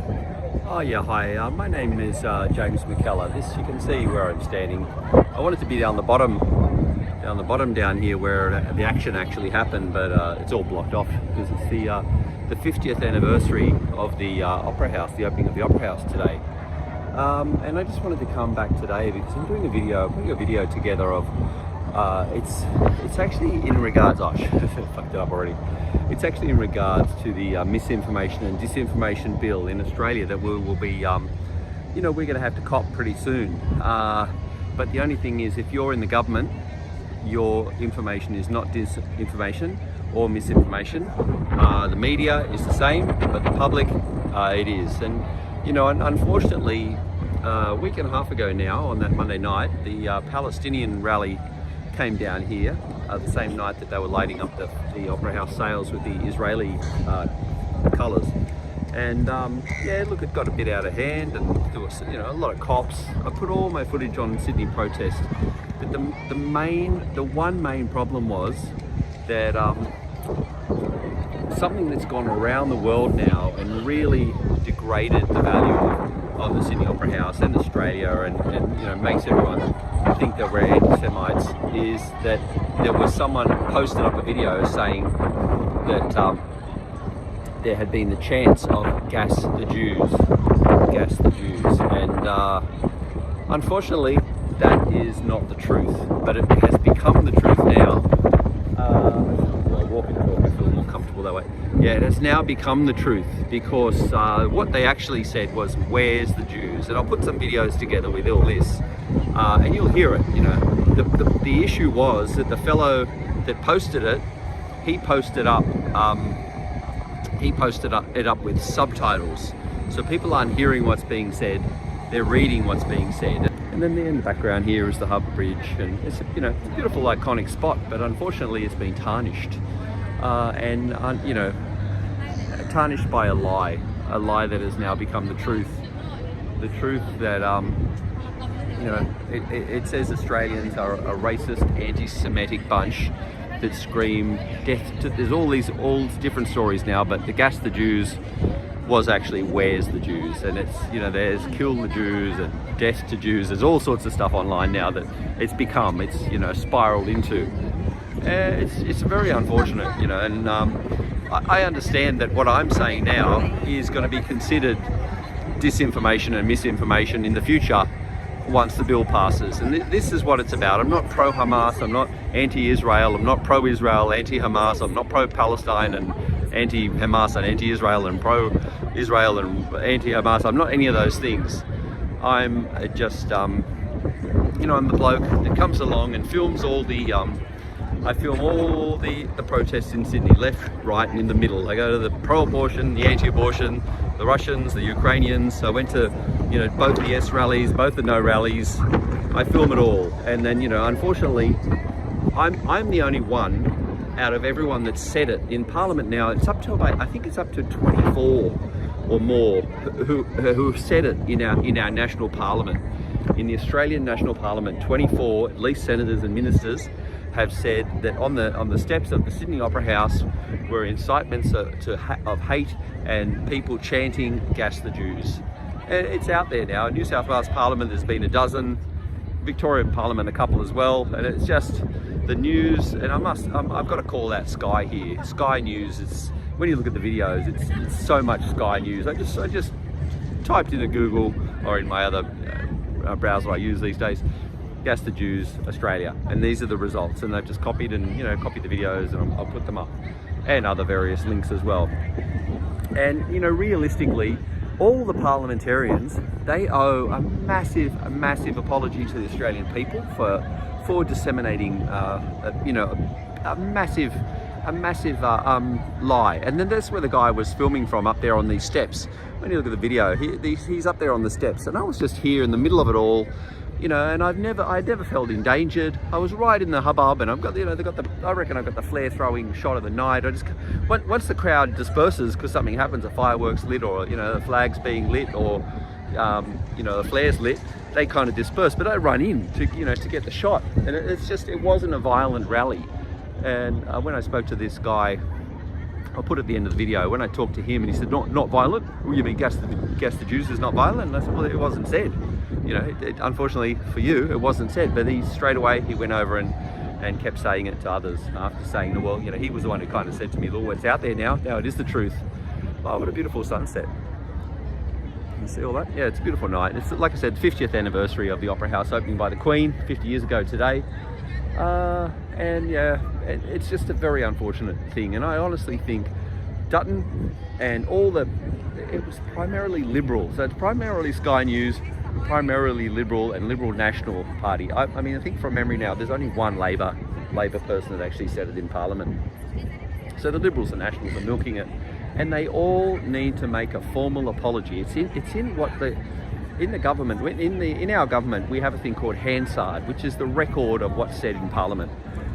Oh yeah, hi. My name is James McKellar. This you can see where I'm standing. I wanted to be down the bottom down here where the action actually happened, but it's all blocked off because it's the 50th anniversary of the Opera House, the opening of the Opera House today. And I just wanted to come back today because I'm doing putting a video together of it's actually in regards. Oh, I fucked it up already. It's actually in regards to the Misinformation and Disinformation Bill in Australia that we will be, we're going to have to cop pretty soon. But the only thing is, if you're in the government, your information is not disinformation or misinformation. The media is the same, but the public, it is. And unfortunately, a week and a half ago now, on that Monday night, the Palestinian rally came down here the same night that they were lighting up the Opera House sails with the Israeli colours. And yeah, look, it got a bit out of hand, and there was a lot of cops. I put all my footage on Sydney protest, but the one main problem was that something that's gone around the world now and really degraded the value of the Sydney Opera House and Australia, and makes everyone think that we're anti-Semites, is that there was someone posted up a video saying that there had been the chance of gas the Jews, and unfortunately that is not the truth, but it has become the truth now. Walking talk, I feel more comfortable that way. Yeah, it has now become the truth because what they actually said was, "Where's the Jews?" And I'll put some videos together with all this, and you'll hear it. The issue was that the fellow that posted it, he posted it up with subtitles, so people aren't hearing what's being said; they're reading what's being said. And then in the background here is the Harbour Bridge, and it's a beautiful, iconic spot, but unfortunately it's been tarnished. Tarnished by a lie that has now become the truth. The truth that, it says Australians are a racist, anti-Semitic bunch that scream death to, there's all different stories now, but the gas the Jews was actually where's the Jews, and it's, there's kill the Jews and death to Jews. There's all sorts of stuff online now that it's spiraled into. It's very unfortunate, and I understand that what I'm saying now is going to be considered disinformation and misinformation in the future once the bill passes. And this is what it's about. I'm not pro-Hamas, I'm not anti-Israel, I'm not pro-Israel, anti-Hamas, I'm not pro-Palestine and anti-Hamas and anti-Israel and pro-Israel and anti-Hamas. I'm not any of those things. I'm just, I'm the bloke that comes along and films I film all the protests in Sydney, left, right, and in the middle. I go to the pro-abortion, the anti-abortion, the Russians, the Ukrainians. I went to, both the yes rallies, both the no rallies. I film it all, and then, unfortunately, I'm the only one out of everyone that's said it in Parliament now. It's up to about, I think it's up to 24 or more who have said it in our national Parliament, in the Australian National Parliament. 24, at least, senators and ministers have said that on the steps of the Sydney Opera House were incitements of hate and people chanting "Gas the Jews." And it's out there now. In New South Wales Parliament there's been a dozen, Victorian Parliament a couple as well, and it's just the news. And I've got to call that Sky here. Sky News. It's, when you look at the videos, it's so much Sky News. I just typed into Google or in my other browser I use these days, "Gas the Jews, Australia," and these are the results, and they've just copied the videos, and I'll put them up, and other various links as well. And realistically, all the parliamentarians, they owe a massive apology to the Australian people for disseminating a massive lie. And then that's where the guy was filming from, up there on these steps. When you look at the video, he's up there on the steps, and I was just here in the middle of it all. And I never felt endangered. I was right in the hubbub, and I've got, I reckon I've got the flare throwing shot of the night. Once the crowd disperses because something happens, a fireworks lit, or the flag's being lit, or the flare's lit, they kind of disperse. But I run in to get the shot, and it wasn't a violent rally. And when I spoke to this guy I'll put at the end of the video, when I talked to him and he said, not violent? Well, you mean gas the Jews is not violent? And I said, well, it wasn't said. You know, unfortunately for you, it wasn't said. But he straight away, he went over and kept saying it to others after saying, well, you know, he was the one who kind of said to me, look, it's out there now it is the truth. Oh, what a beautiful sunset. You see all that? Yeah, it's a beautiful night. It's, like I said, 50th anniversary of the Opera House opening by the Queen 50 years ago today. And yeah, it's just a very unfortunate thing. And I honestly think Dutton and it was primarily Liberal. So it's primarily Sky News, primarily Liberal and Liberal National Party. I mean, I think from memory now, there's only one Labor person that actually said it in Parliament. So the Liberals and Nationals are milking it. And they all need to make a formal apology. It's in the government. In our government, we have a thing called Hansard, which is the record of what's said in Parliament.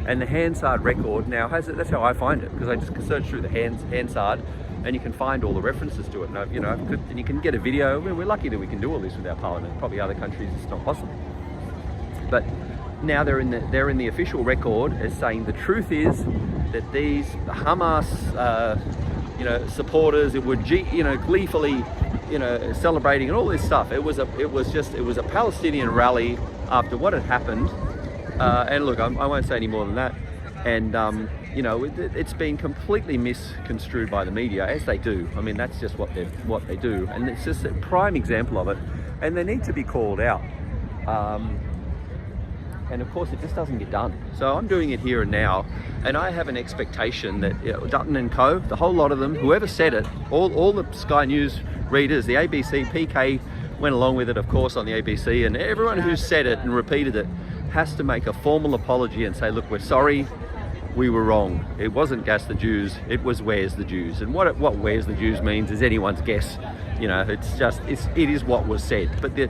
And the Hansard record now has it. That's how I find it, because I just search through the Hansard, and you can find all the references to it. And, you know, and you can get a video. We're lucky that we can do all this with our Parliament. Probably other countries it's not possible. But now they're in the official record as saying the truth is that these Hamas supporters, it were gleefully celebrating and all this stuff. It was a Palestinian rally after what had happened. And look, I won't say any more than that. And it's been completely misconstrued by the media, as they do. I mean, that's just what they do, and it's just a prime example of it. And they need to be called out. And of course, it just doesn't get done. So I'm doing it here and now, and I have an expectation that Dutton and Co, the whole lot of them, whoever said it, all the Sky News readers, the ABC, PK went along with it, of course, on the ABC, and everyone who said it and repeated it has to make a formal apology and say, look, we're sorry, we were wrong. It wasn't gas the Jews, it was where's the Jews. And what where's the Jews means is anyone's guess. You know, it is what was said. But the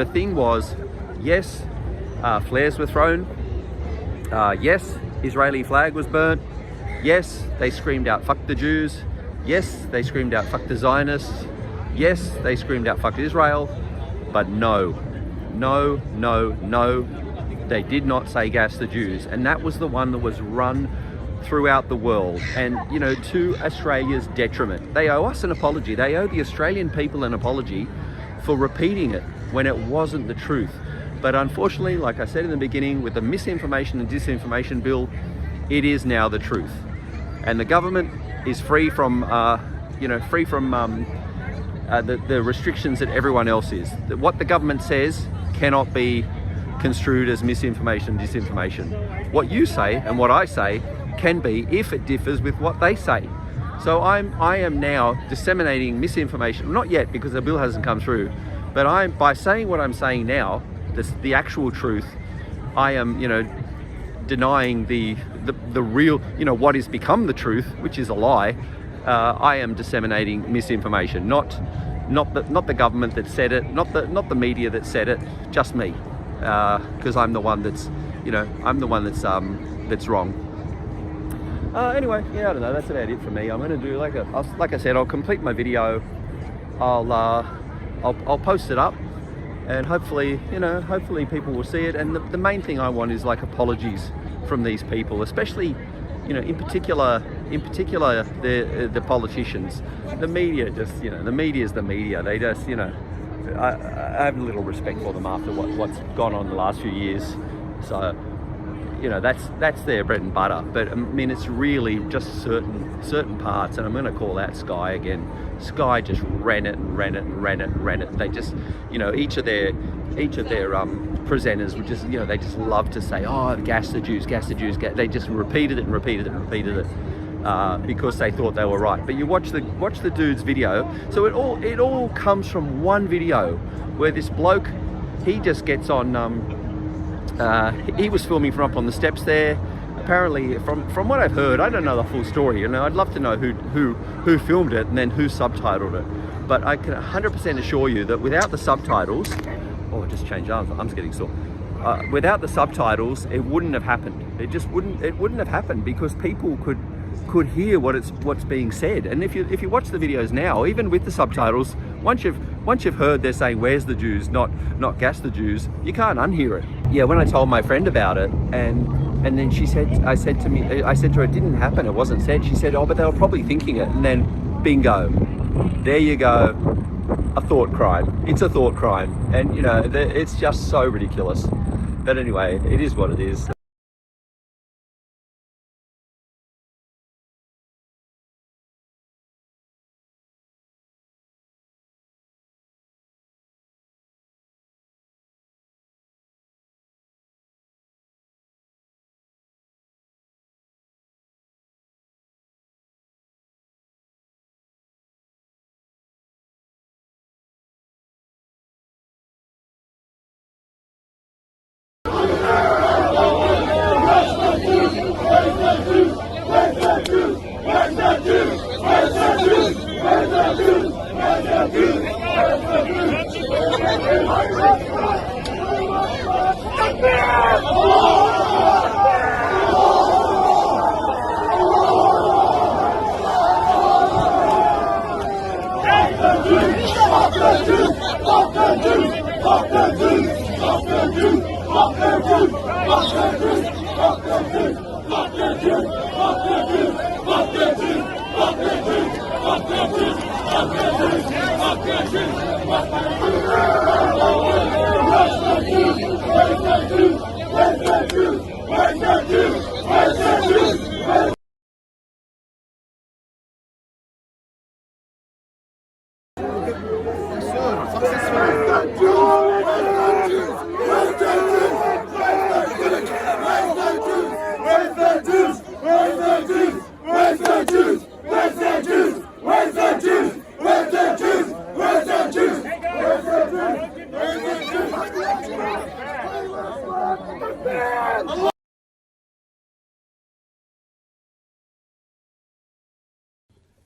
thing was, yes, flares were thrown. Yes, Israeli flag was burnt. Yes, they screamed out, fuck the Jews. Yes, they screamed out, fuck the Zionists. Yes, they screamed out, fuck Israel. But no, they did not say gas the Jews. And that was the one that was run throughout the world. And, to Australia's detriment. They owe us an apology. They owe the Australian people an apology for repeating it when it wasn't the truth. But unfortunately, like I said in the beginning, with the Misinformation and Disinformation Bill, it is now the truth. And the government is free from the restrictions that everyone else is. What the government says cannot be construed as misinformation, disinformation. What you say and what I say can be if it differs with what they say. So I am now disseminating misinformation, not yet because the bill hasn't come through, but by saying what I'm saying now, the actual truth, I am, denying the real, what has become the truth, which is a lie. I am disseminating misinformation, not the government that said it, not the media that said it, just me, because I'm the one that's, that's wrong. Anyway, yeah, I don't know. That's about it for me. I'm going to do like I said, I'll complete my video. I'll post it up. And hopefully people will see it. And the main thing I want is apologies from these people, especially, in particular the politicians. The media just, the media is the media. They just, I have little respect for them after what's gone on the last few years. So, that's their bread and butter. But I mean, it's really just certain parts, and I'm going to call out Sky again. Sky just ran it. They just, each of their presenters would just, they just love to say, oh, gas the Jews. They just repeated it because they thought they were right. But you watch the dude's video. So it all comes from one video where this bloke, he just gets on. He was filming from up on the steps there. Apparently, from what I've heard, I don't know the full story. I'd love to know who filmed it and then who subtitled it. But I can 100% assure you that without the subtitles, it just changed arms. I'm getting sore. Without the subtitles, it wouldn't have happened. It wouldn't have happened because people could hear what's being said. And if you watch the videos now, even with the subtitles, once you've heard they're saying where's the Jews, not gas the Jews, you can't unhear it. Yeah, when I told my friend about it, and And then I said to her, it didn't happen, it wasn't said. She said, oh, but they were probably thinking it. And then, bingo, there you go, a thought crime. It's a thought crime. And, you know, it's just so ridiculous. But anyway, it is what it is.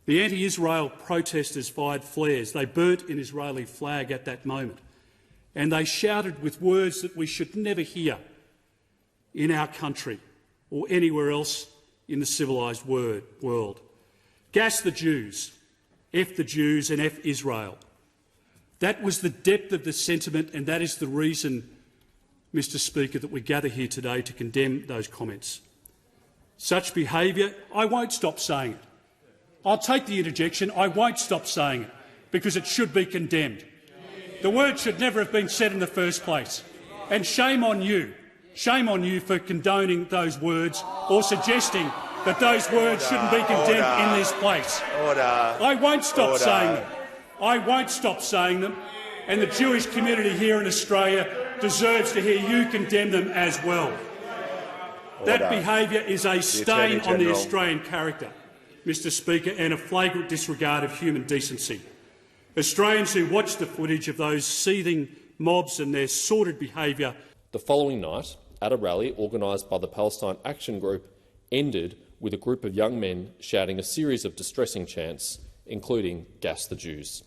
The anti-Israel protesters fired flares. They burnt an Israeli flag at that moment. And they shouted with words that we should never hear in our country or anywhere else in the civilised world. Gas the Jews, F the Jews and F Israel. That was the depth of the sentiment, and that is the reason, Mr Speaker, that we gather here today to condemn those comments. Such behaviour, I won't stop saying it. I'll take the interjection. I won't stop saying it because it should be condemned. The word should never have been said in the first place. And shame on you. Shame on you for condoning those words or suggesting that those words shouldn't be condemned in this place. I won't stop saying them. I won't stop saying them. And the Jewish community here in Australia deserves to hear you condemn them as well. That behaviour is a stain on the Australian character, Mr Speaker, and a flagrant disregard of human decency. Australians who watched the footage of those seething mobs and their sordid behaviour. The following night, at a rally organised by the Palestine Action Group, ended with a group of young men shouting a series of distressing chants, including "Gas the Jews."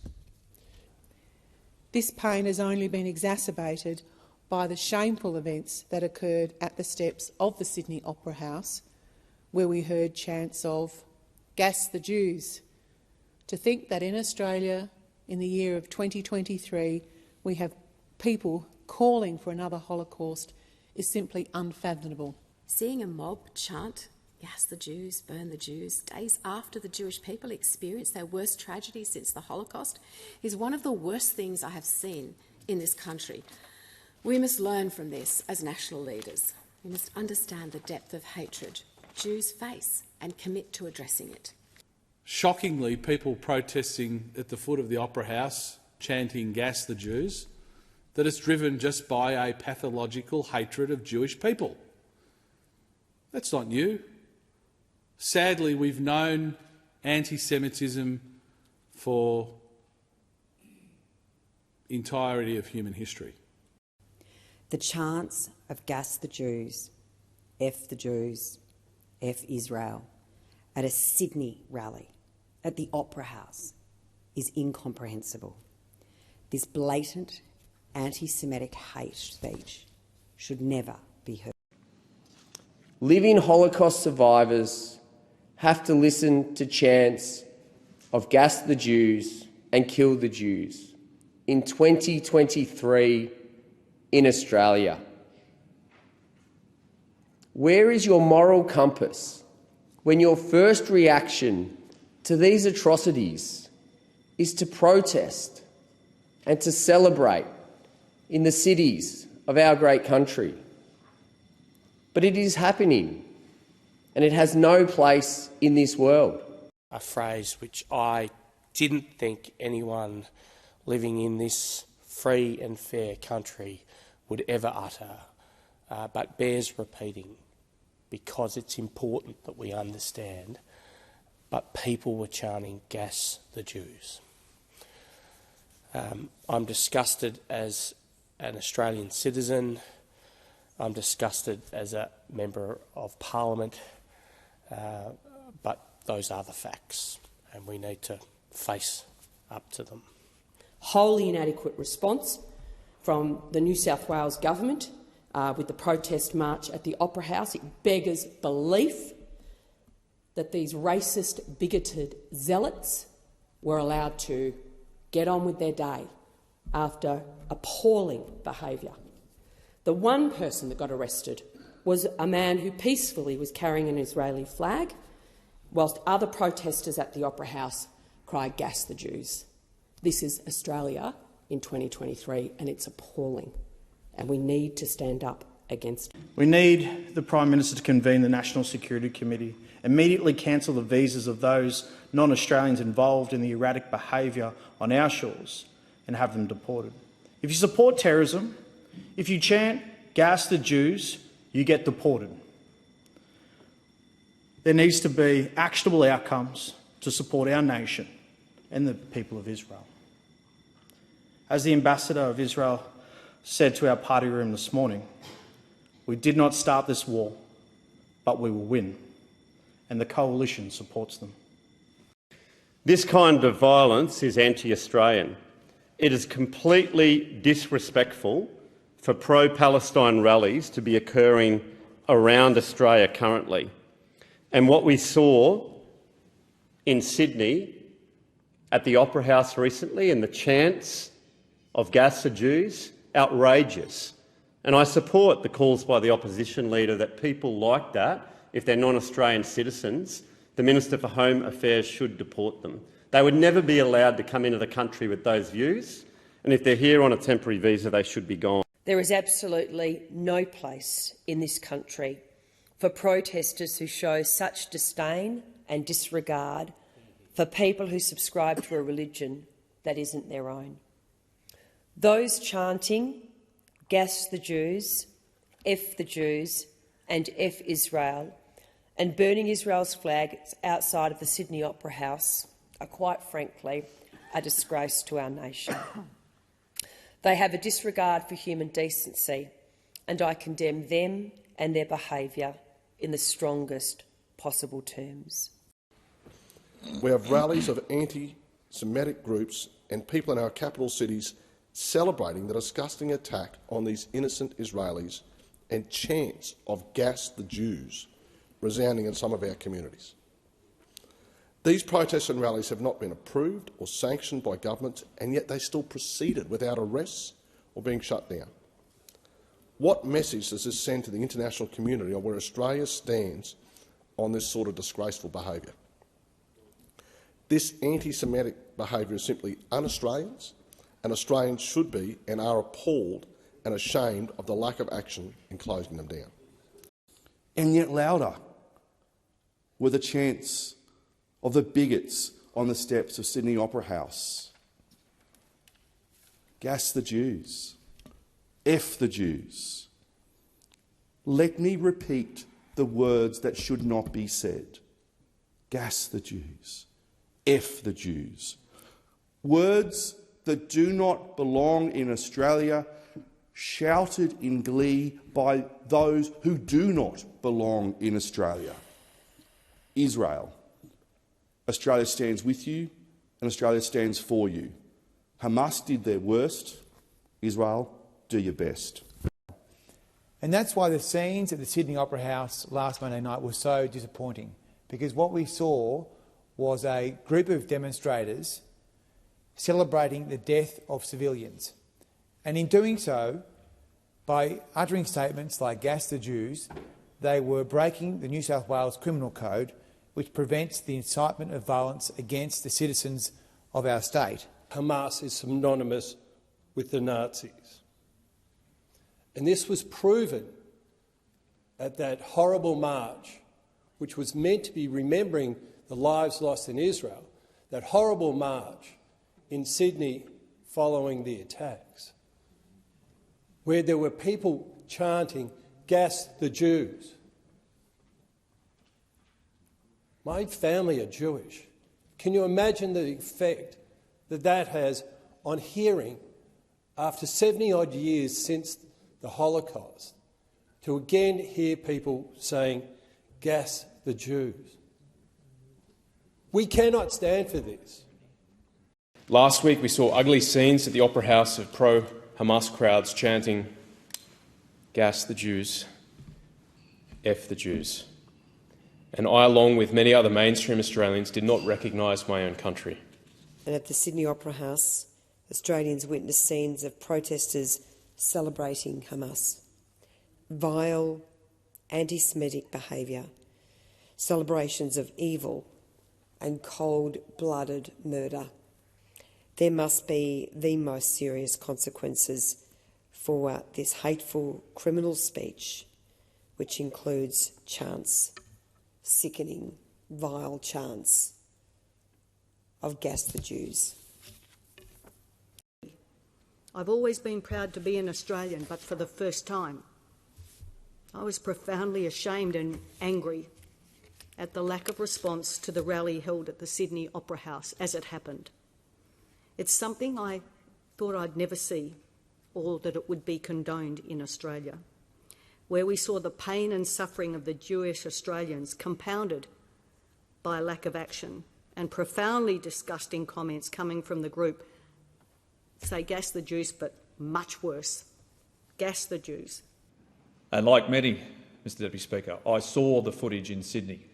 This pain has only been exacerbated by the shameful events that occurred at the steps of the Sydney Opera House, where we heard chants of "Gas the Jews." To think that in Australia, in the year of 2023, we have people calling for another Holocaust is simply unfathomable. Seeing a mob chant "Gas the Jews, burn the Jews," days after the Jewish people experienced their worst tragedy since the Holocaust is one of the worst things I have seen in this country. We must learn from this as national leaders. We must understand the depth of hatred Jews face and commit to addressing it. Shockingly, people protesting at the foot of the Opera House, chanting "Gas the Jews," that is driven just by a pathological hatred of Jewish people. That's not new. Sadly, we've known anti-Semitism for the entirety of human history. The chants of "Gas the Jews, F the Jews, F Israel" at a Sydney rally at the Opera House is incomprehensible. This blatant anti-Semitic hate speech should never be heard. Living Holocaust survivors have to listen to chants of "Gas the Jews" and "Kill the Jews" in 2023 in Australia. Where is your moral compass when your first reaction to these atrocities is to protest and to celebrate in the cities of our great country? But it is happening, and it has no place in this world. A phrase which I didn't think anyone living in this free and fair country would ever utter, but bears repeating because it's important that we understand. But people were chanting, "Gas the Jews." I'm disgusted as an Australian citizen. I'm disgusted as a member of Parliament, but those are the facts, and we need to face up to them. Wholly inadequate response from the New South Wales government with the protest march at the Opera House. It beggars belief that these racist, bigoted zealots were allowed to get on with their day after appalling behaviour. The one person that got arrested was a man who peacefully was carrying an Israeli flag, whilst other protesters at the Opera House cried, "Gas the Jews." This is Australia in 2023, and it's appalling, and we need to stand up against it. We need the Prime Minister to convene the National Security Committee, immediately cancel the visas of those non-Australians involved in the erratic behaviour on our shores, and have them deported. If you support terrorism, if you chant "Gas the Jews," you get deported. There needs to be actionable outcomes to support our nation and the people of Israel. As the ambassador of Israel said to our party room this morning, we did not start this war, but we will win, and the coalition supports them. This kind of violence is anti-Australian. It is completely disrespectful for pro-Palestine rallies to be occurring around Australia currently. And what we saw in Sydney at the Opera House recently, and the chants of "Gas the Jews," outrageous. And I support the calls by the opposition leader that people like that, if they're non-Australian citizens, the Minister for Home Affairs should deport them. They would never be allowed to come into the country with those views, and if they're here on a temporary visa, they should be gone. There is absolutely no place in this country for protesters who show such disdain and disregard for people who subscribe to a religion that isn't their own. Those chanting "Gas the Jews," "F the Jews" and "F Israel," and burning Israel's flag outside of the Sydney Opera House are, quite frankly, a disgrace to our nation. They have a disregard for human decency, and I condemn them and their behaviour in the strongest possible terms. We have rallies of anti-Semitic groups and people in our capital cities celebrating the disgusting attack on these innocent Israelis, and chants of "Gas the Jews" resounding in some of our communities. These protests and rallies have not been approved or sanctioned by governments, and yet they still proceeded without arrests or being shut down. What message does this send to the international community on where Australia stands on this sort of disgraceful behaviour? This anti-Semitic behaviour is simply un-Australian, and Australians should be and are appalled and ashamed of the lack of action in closing them down. And yet louder were the chants of the bigots on the steps of Sydney Opera House. "Gas the Jews," "F the Jews." Let me repeat the words that should not be said. "Gas the Jews," "F the Jews." Words that do not belong in Australia, shouted in glee by those who do not belong in Australia. Israel, Australia stands with you and Australia stands for you. Hamas did their worst. Israel, do your best. And that's why the scenes at the Sydney Opera House last Monday night were so disappointing, because what we saw was a group of demonstrators celebrating the death of civilians. And in doing so, by uttering statements like "Gas the Jews," they were breaking the New South Wales Criminal Code, which prevents the incitement of violence against the citizens of our state. Hamas is synonymous with the Nazis. And this was proven at that horrible march, which was meant to be remembering the lives lost in Israel, that horrible march in Sydney following the attacks, where there were people chanting, "Gas the Jews." My family are Jewish. Can you imagine the effect that that has on hearing, after 70-odd years since the Holocaust, to again hear people saying, "Gas the Jews"? We cannot stand for this. Last week we saw ugly scenes at the Opera House of pro-Hamas crowds chanting, "Gas the Jews, F the Jews." And I, along with many other mainstream Australians, did not recognise my own country. And at the Sydney Opera House, Australians witnessed scenes of protesters celebrating Hamas. Vile, anti-Semitic behaviour, celebrations of evil and cold-blooded murder. There must be the most serious consequences for this hateful criminal speech, which includes chants, sickening, vile chants of "Gas the Jews." I've always been proud to be an Australian, but for the first time, I was profoundly ashamed and angry at the lack of response to the rally held at the Sydney Opera House as it happened. It's something I thought I'd never see, or that it would be condoned in Australia, where we saw the pain and suffering of the Jewish Australians compounded by a lack of action and profoundly disgusting comments coming from the group say "Gas the Jews," but much worse, "Gas the Jews." And like many, Mr Deputy Speaker, I saw the footage in Sydney.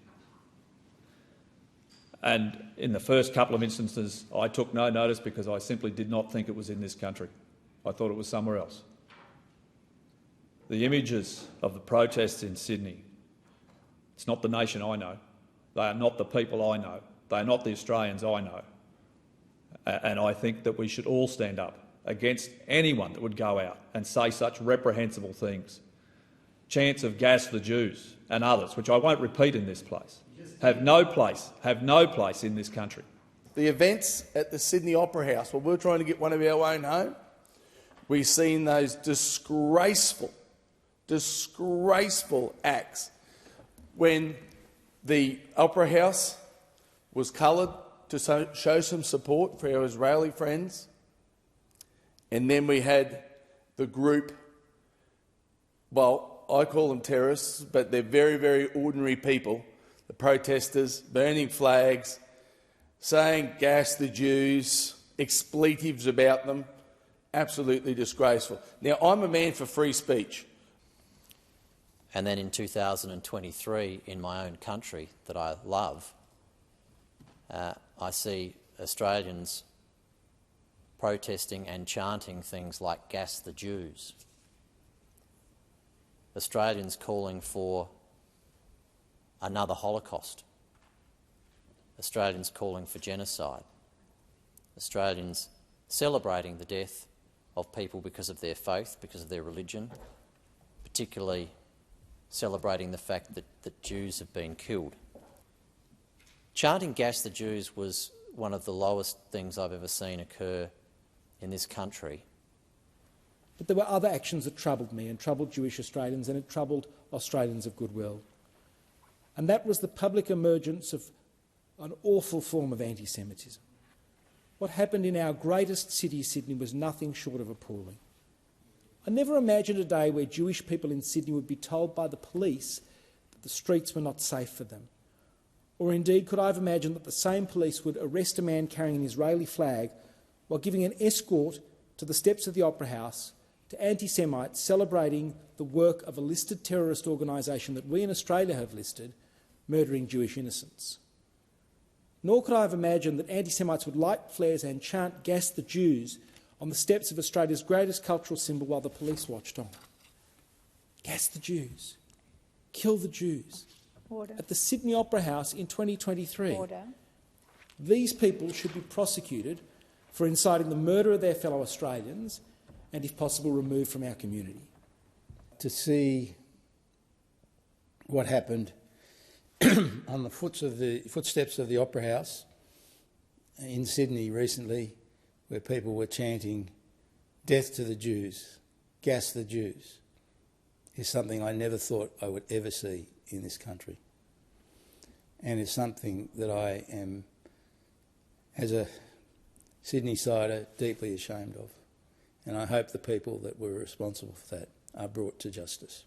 And in the first couple of instances, I took no notice because I simply did not think it was in this country. I thought it was somewhere else. The images of the protests in Sydney, it's not the nation I know. They are not the people I know. They are not the Australians I know. And I think that we should all stand up against anyone that would go out and say such reprehensible things. Chants of "Gas the Jews" and others, which I won't repeat in this place, have no place in this country. The events at the Sydney Opera House, well, we're trying to get one of our own home. We've seen those disgraceful acts when the Opera House was coloured to show some support for our Israeli friends, and then we had the group, well, I call them terrorists, but they're very, very ordinary people, the protesters, burning flags, saying "Gas the Jews," expletives about them. Absolutely disgraceful. Now, I'm a man for free speech. And then in 2023, in my own country that I love, I see Australians protesting and chanting things like "Gas the Jews." Australians calling for another Holocaust. Australians calling for genocide. Australians celebrating the death of people because of their faith, because of their religion, particularly celebrating the fact that Jews have been killed. Chanting "Gas the Jews" was one of the lowest things I've ever seen occur in this country. But there were other actions that troubled me and troubled Jewish Australians, and it troubled Australians of goodwill. And that was the public emergence of an awful form of anti-Semitism. What happened in our greatest city, Sydney, was nothing short of appalling. I never imagined a day where Jewish people in Sydney would be told by the police that the streets were not safe for them. Or indeed, could I have imagined that the same police would arrest a man carrying an Israeli flag while giving an escort to the steps of the Opera House to anti-Semites celebrating the work of a listed terrorist organisation that we in Australia have listed, murdering Jewish innocents. Nor could I have imagined that anti-Semites would light flares and chant "Gas the Jews" on the steps of Australia's greatest cultural symbol while the police watched on. Gas the Jews. kill the Jews. Order. At the Sydney Opera House in 2023. Order. These people should be prosecuted for inciting the murder of their fellow Australians and, if possible, removed from our community. To see what happened on the footsteps of the Opera House in Sydney recently, where people were chanting, "Death to the Jews, gas the Jews," is something I never thought I would ever see in this country. And it's something that I am, as a Sydney-sider, deeply ashamed of. And I hope the people that were responsible for that are brought to justice.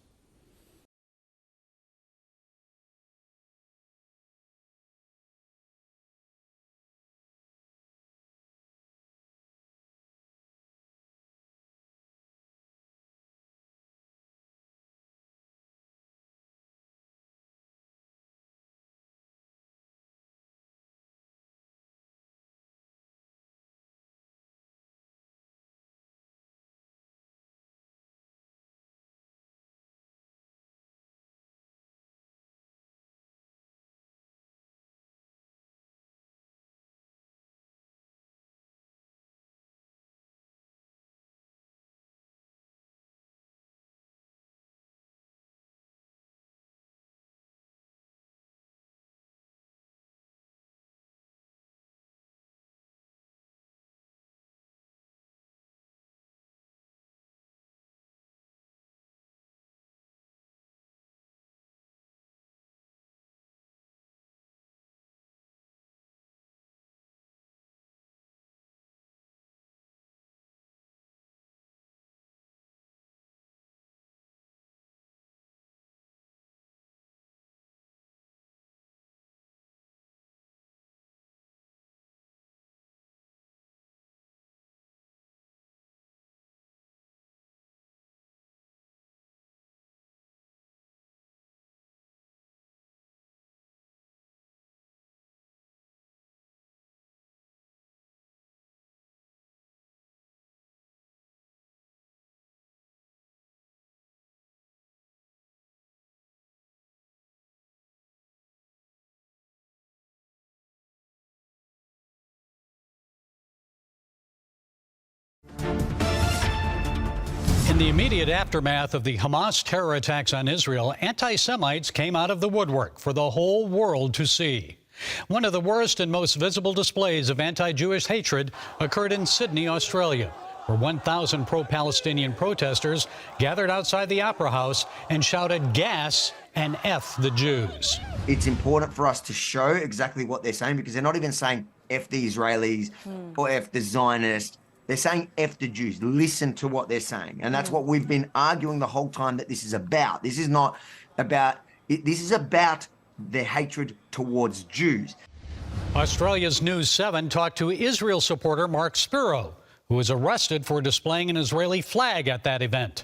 In the immediate aftermath of the Hamas terror attacks on Israel, anti-Semites came out of the woodwork for the whole world to see. One of the worst and most visible displays of anti-Jewish hatred occurred in Sydney, Australia, where 1,000 pro-Palestinian protesters gathered outside the Opera House and shouted "Gas" and "F the Jews." It's important for us to show exactly what they're saying, because they're not even saying F the Israelis or F the Zionists. They're saying F the Jews. Listen to what they're saying. And that's what we've been arguing the whole time that this is about. This is not about, this is about their hatred towards Jews. Australia's News 7 talked to Israel supporter Mark Spiro, who was arrested for displaying an Israeli flag at that event.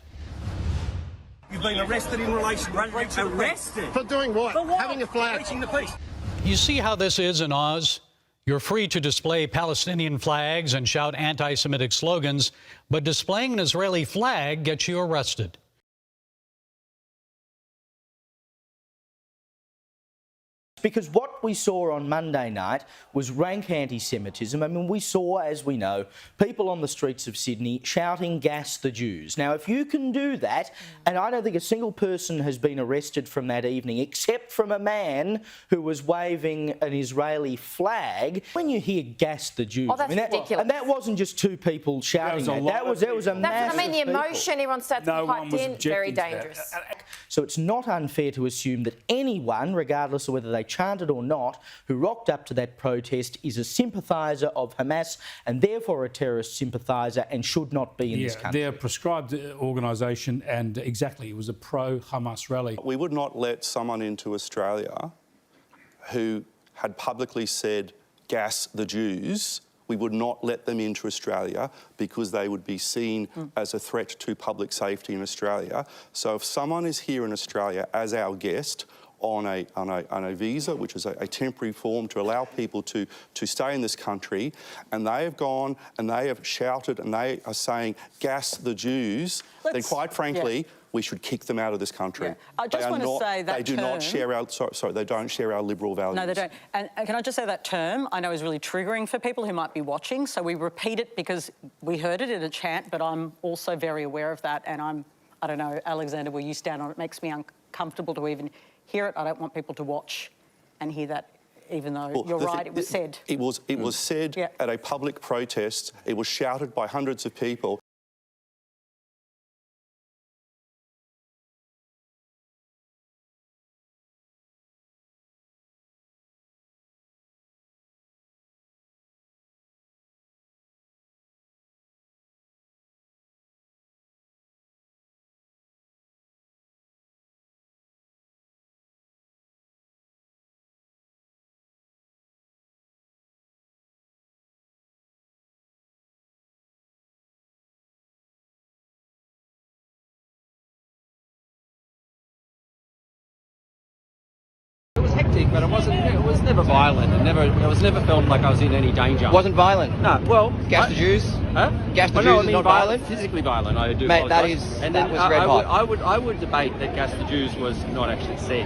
You've been arrested in relation to arrested for doing what? For what? Having a flag. Reaching the peace. You see how this is in Oz? You're free to display Palestinian flags and shout anti-Semitic slogans, but displaying an Israeli flag gets you arrested. Because what we saw on Monday night was rank anti-Semitism. I mean, we saw, as we know, people on the streets of Sydney shouting "Gas the Jews." Now, if you can do that, and I don't think a single person has been arrested from that evening, except from a man who was waving an Israeli flag, when you hear "Gas the Jews," oh, that's ridiculous. And that wasn't just two people shouting that. That was a massive. I mean, the emotion, everyone starts to pipe in, very dangerous. So it's not unfair to assume that anyone, regardless of whether they chanted or not, who rocked up to that protest is a sympathiser of Hamas and therefore a terrorist sympathiser and should not be in this country. They're a proscribed organisation, and exactly, it was a pro-Hamas rally. We would not let someone into Australia who had publicly said "gas the Jews." We would not let them into Australia because they would be seen as a threat to public safety in Australia. So if someone is here in Australia as our guest on a visa, which is a temporary form to allow people to stay in this country, and they have gone and they have shouted and they are saying "gas the Jews," then quite frankly, we should kick them out of this country. Yeah. I just want to say that they do not share our they don't share our liberal values. No, they don't. And can I just say that term I know is really triggering for people who might be watching. So we repeat it because we heard it in a chant, but I'm also very aware of that. And I don't know, Alexander, where you stand on it, makes me uncomfortable to even hear it. I don't want people to watch and hear that. Even though you're right, it was said. It was said at a public protest. It was shouted by hundreds of people. But it was never violent. It was never felt like I was in any danger. Wasn't violent? No. Well, gas the Jews? Huh? Gas the Jews is not violent? Physically violent, I do. Mate, that was red hot. I would debate that gas the Jews was not actually said.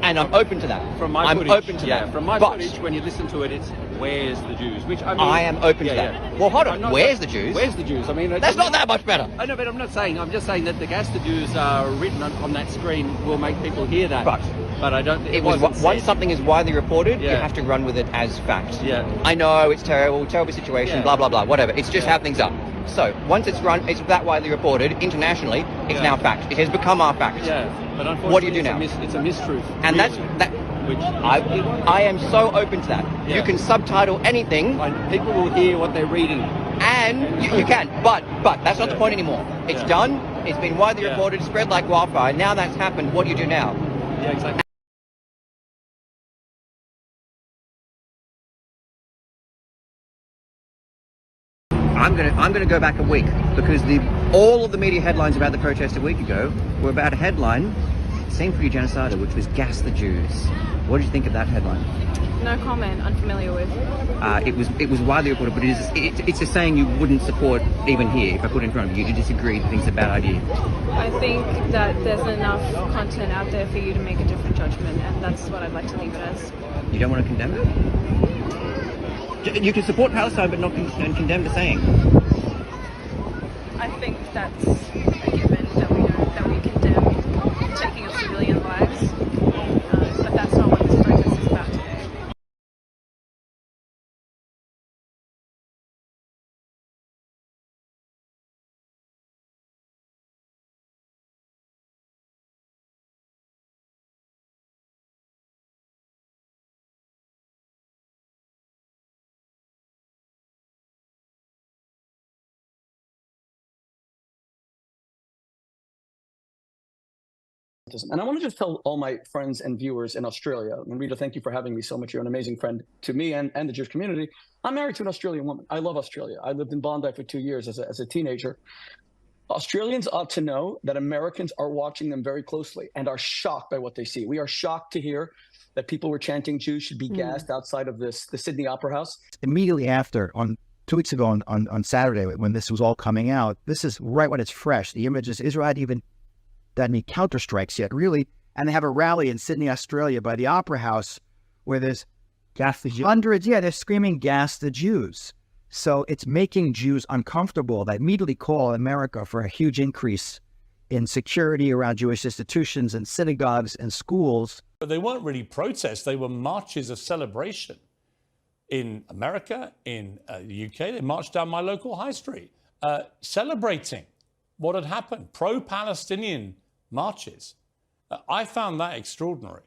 And I'm open to that. From my footage, open to that. From my footage, when you listen to it, it's where's the Jews, which I mean, I am open to that. Yeah. Well, hold on. Where's the Jews? Where's the Jews? I mean, that's not that much better. I know, but I'm not saying. I'm just saying that the gas the Jews are written on that screen will make people hear that. But I don't. Once something is widely reported, you have to run with it as fact. Yeah. I know it's terrible situation. Blah blah blah. Whatever. It's just how things are. So once it's that widely reported internationally, it's now fact. It has become our fact. Yeah. But unfortunately, what do you do now? It's a mistruth. And really. Which I am so open to that. Yeah. You can subtitle anything. People will hear what they're reading. And you can. But that's not the point anymore. It's done. It's been widely reported, spread like wildfire. Now that's happened. What do you do now? Yeah, exactly. I'm gonna go back a week because all of the media headlines about the protest a week ago were about a headline, same for you genocidal, which was gas the Jews. What did you think of that headline? No comment. Unfamiliar with. It was widely reported, but it's a saying you wouldn't support even here if I put it in front of you. You disagree. You think it's a bad idea. I think that there's enough content out there for you to make a different judgment, and that's what I'd like to leave it as. You don't want to condemn it? You can support Palestine, but not condemn the saying. I think that's a given that we condemn taking of civilian lives, but that's not what this protest is about today. And I want to just tell all my friends and viewers in Australia, and Rita, thank you for having me so much. You're an amazing friend to me and the Jewish community. I'm married to an Australian woman. I love Australia. I lived in Bondi for 2 years as a teenager. Australians ought to know that Americans are watching them very closely and are shocked by what they see. We are shocked to hear that people were chanting Jews should be gassed outside of the Sydney Opera House. Immediately after, 2 weeks ago on Saturday, when this was all coming out, this is right when it's fresh. The images, Israel hadn't even done any counterstrikes yet, really. And they have a rally in Sydney, Australia by the Opera House where there's gas the Jews. Hundreds, they're screaming gas the Jews. So it's making Jews uncomfortable. They immediately call America for a huge increase in security around Jewish institutions and synagogues and schools. But they weren't really protests. They were marches of celebration. In America, in the UK, they marched down my local high street, celebrating what had happened, pro-Palestinian marches. I found that extraordinary.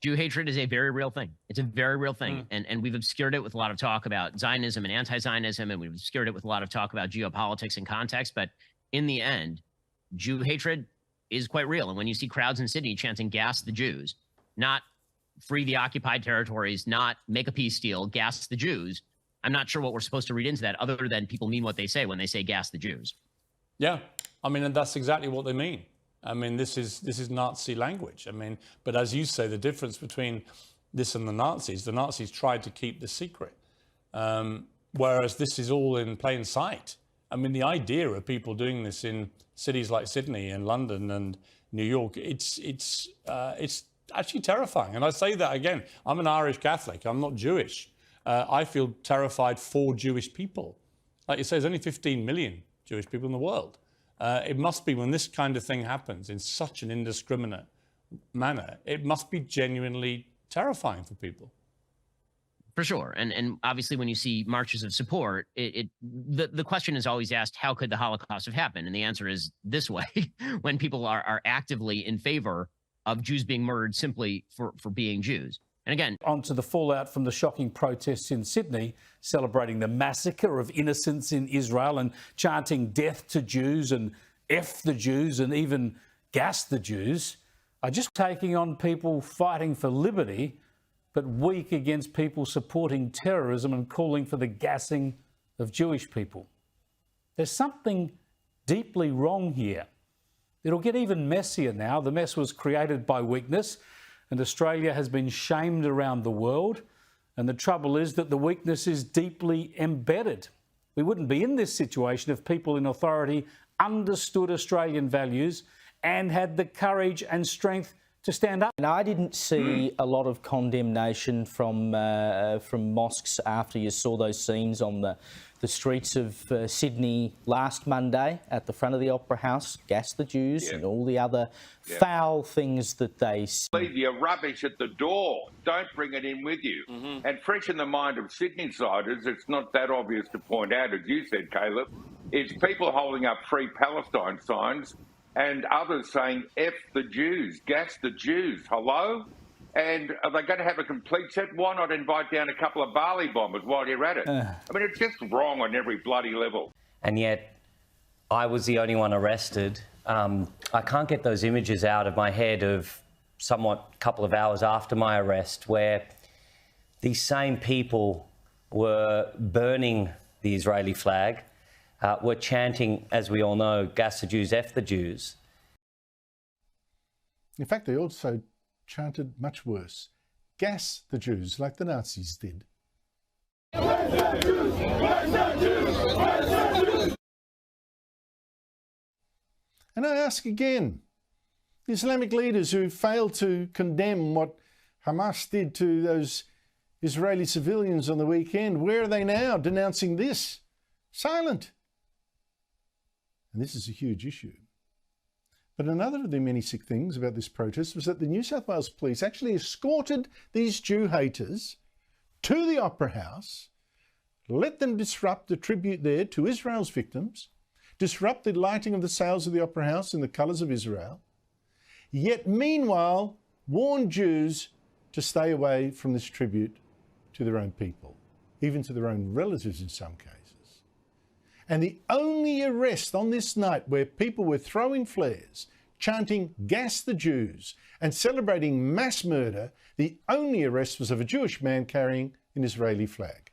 Jew hatred is a very real thing. It's a very real thing. And we've obscured it with a lot of talk about Zionism and anti-Zionism, and we've obscured it with a lot of talk about geopolitics and context. But in the end, Jew hatred is quite real. And when you see crowds in Sydney chanting gas the Jews, not free the occupied territories, not make a peace deal, gas the Jews, I'm not sure what we're supposed to read into that other than people mean what they say when they say gas the Jews. Yeah, I mean, and that's exactly what they mean. I mean, this is Nazi language. I mean, but as you say, the difference between this and the Nazis tried to keep the secret, whereas this is all in plain sight. I mean, the idea of people doing this in cities like Sydney and London and New York, it's actually terrifying. And I say that again, I'm an Irish Catholic, I'm not Jewish. I feel terrified for Jewish people. Like you say, there's only 15 million Jewish people in the world. It must be, when this kind of thing happens in such an indiscriminate manner, it must be genuinely terrifying for people. For sure. And obviously when you see marches of support, the question is always asked, how could the Holocaust have happened? And the answer is this way, when people are actively in favor of Jews being murdered simply for being Jews. And again, on to the fallout from the shocking protests in Sydney, celebrating the massacre of innocents in Israel and chanting death to Jews and F the Jews and even gas the Jews, are just taking on people fighting for liberty, but weak against people supporting terrorism and calling for the gassing of Jewish people. There's something deeply wrong here. It'll get even messier now. The mess was created by weakness, and Australia has been shamed around the world. And the trouble is that the weakness is deeply embedded. We wouldn't be in this situation if people in authority understood Australian values and had the courage and strength to stand up. And I didn't see a lot of condemnation from mosques after you saw those scenes on the streets of Sydney last Monday at the front of the Opera House, gas the Jews and all the other foul things that they say. Leave your rubbish at the door. Don't bring it in with you. And fresh in the mind of Sydney-siders, it's not that obvious to point out, as you said, Caleb, it's people holding up Free Palestine signs and others saying, F the Jews, gas the Jews. Hello? And are they going to have a complete set? Why not invite down a couple of Bali bombers while you're at it? I mean, it's just wrong on every bloody level. And yet, I was the only one arrested. I can't get those images out of my head of somewhat a couple of hours after my arrest where these same people were burning the Israeli flag, were chanting, as we all know, gas the Jews, F the Jews. In fact, they also chanted much worse, gas the Jews, like the Nazis did. And I ask again, the Islamic leaders who failed to condemn what Hamas did to those Israeli civilians on the weekend, where are they now denouncing this? Silent. And this is a huge issue. But another of the many sick things about this protest was that the New South Wales police actually escorted these Jew haters to the Opera House, let them disrupt the tribute there to Israel's victims, disrupt the lighting of the sails of the Opera House in the colours of Israel, yet meanwhile warned Jews to stay away from this tribute to their own people, even to their own relatives in some cases. And the only arrest on this night where people were throwing flares, chanting gas the Jews and celebrating mass murder, the only arrest was of a Jewish man carrying an Israeli flag.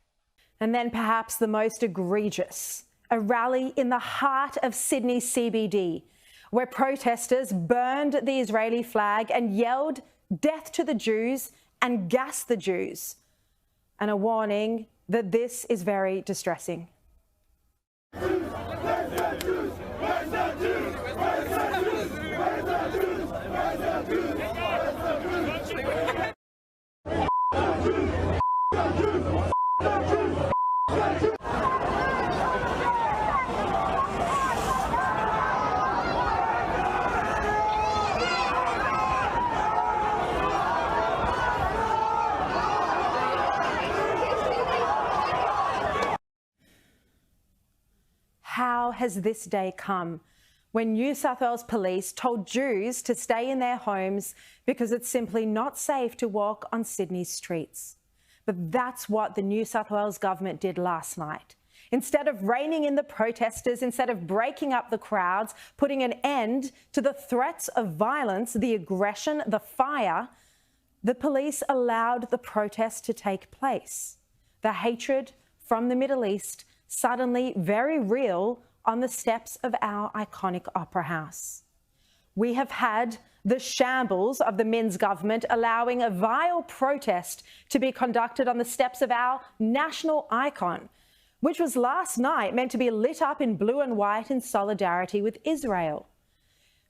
And then perhaps the most egregious, a rally in the heart of Sydney CBD, where protesters burned the Israeli flag and yelled death to the Jews and gas the Jews. And a warning that this is very distressing. How has this day come when New South Wales police told Jews to stay in their homes because it's simply not safe to walk on Sydney's streets? But that's what the New South Wales government did last night. Instead of reining in the protesters, instead of breaking up the crowds, putting an end to the threats of violence, the aggression, the fire, the police allowed the protest to take place. The hatred from the Middle East suddenly very real on the steps of our iconic Opera House. We have had the shambles of the Minns government allowing a vile protest to be conducted on the steps of our national icon, which was last night meant to be lit up in blue and white in solidarity with Israel.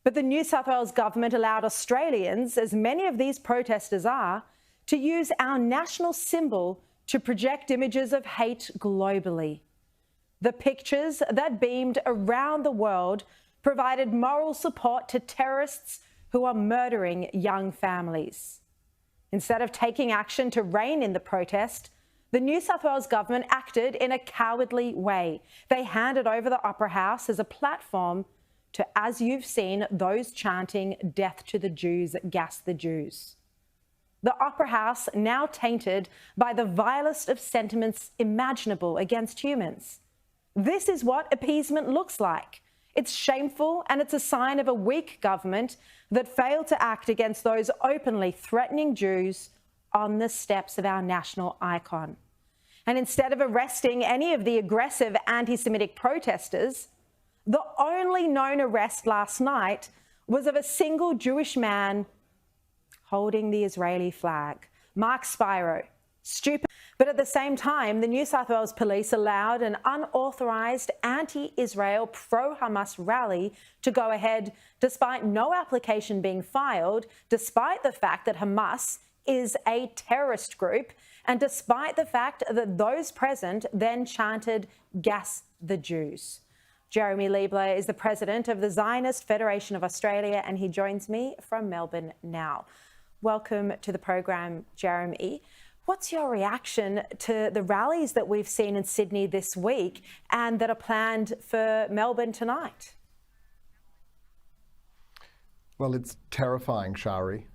But the New South Wales government allowed Australians, as many of these protesters are, to use our national symbol to project images of hate globally. The pictures that beamed around the world provided moral support to terrorists who are murdering young families. Instead of taking action to rein in the protest, the New South Wales government acted in a cowardly way. They handed over the Opera House as a platform to, as you've seen, those chanting "Death to the Jews, gas the Jews." The Opera House now tainted by the vilest of sentiments imaginable against humans. This is what appeasement looks like. It's shameful, and it's a sign of a weak government that failed to act against those openly threatening Jews on the steps of our national icon. And instead of arresting any of the aggressive anti-Semitic protesters, the only known arrest last night was of a single Jewish man holding the Israeli flag. Mark Spiro. Stupid. But at the same time, the New South Wales police allowed an unauthorised anti-Israel pro-Hamas rally to go ahead despite no application being filed, despite the fact that Hamas is a terrorist group, and despite the fact that those present then chanted "Gas the Jews." Jeremy Liebler is the president of the Zionist Federation of Australia, and he joins me from Melbourne now. Welcome to the program, Jeremy. What's your reaction to the rallies that we've seen in Sydney this week and that are planned for Melbourne tonight? Well, it's terrifying, Shari.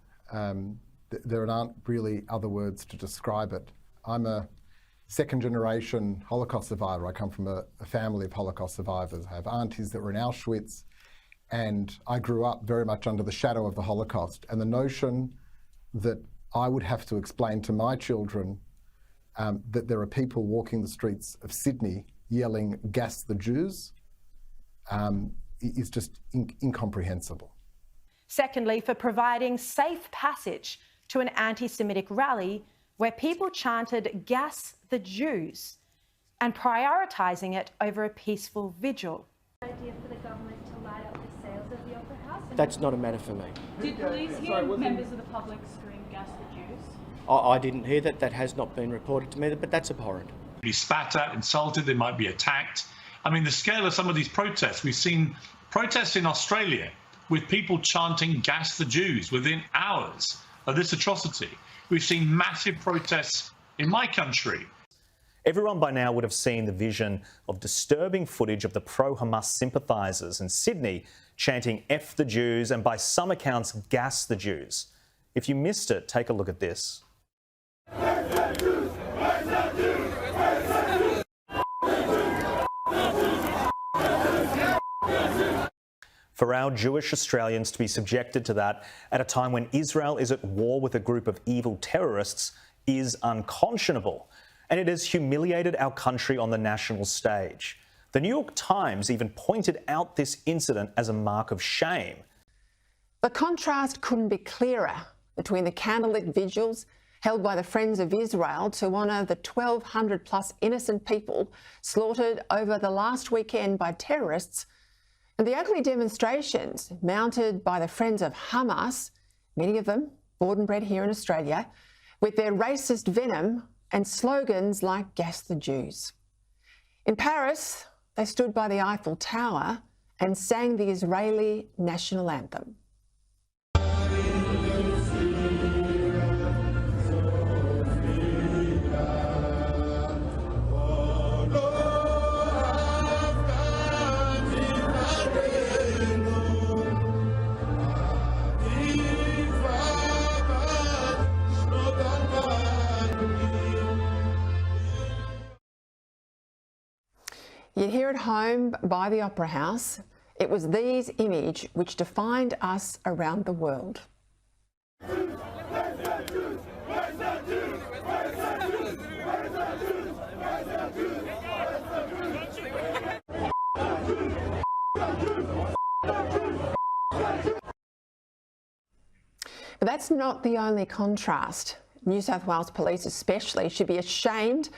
There aren't really other words to describe it. I'm a second-generation Holocaust survivor. I come from a family of Holocaust survivors. I have aunties that were in Auschwitz, and I grew up very much under the shadow of the Holocaust. And the notion that I would have to explain to my children that there are people walking the streets of Sydney yelling "Gas the Jews" is just incomprehensible. Secondly, for providing safe passage to an anti-Semitic rally where people chanted "Gas the Jews" and prioritising it over a peaceful vigil. Idea for the government to light up the sails of the Opera House? That's not a matter for me. Did police hear members of the public scream "Gas the Jews"? I didn't hear that. That has not been reported to me, but that's abhorrent. Be spat at, insulted, they might be attacked. I mean, the scale of some of these protests, we've seen protests in Australia with people chanting "Gas the Jews" within hours of this atrocity. We've seen massive protests in my country. Everyone by now would have seen the vision of disturbing footage of the pro-Hamas sympathisers in Sydney chanting "F the Jews" and by some accounts "Gas the Jews." If you missed it, take a look at this. For our Jewish Australians to be subjected to that at a time when Israel is at war with a group of evil terrorists is unconscionable, and it has humiliated our country on the national stage. The New York Times even pointed out this incident as a mark of shame. The contrast couldn't be clearer between the candlelit vigils held by the Friends of Israel to honour the 1,200 plus innocent people slaughtered over the last weekend by terrorists, and the ugly demonstrations mounted by the Friends of Hamas, many of them born and bred here in Australia, with their racist venom and slogans like "Gas the Jews." In Paris, they stood by the Eiffel Tower and sang the Israeli national anthem. Yet here at home by the Opera House, it was these images which defined us around the world. But that's not the only contrast. New South Wales Police especially should be ashamed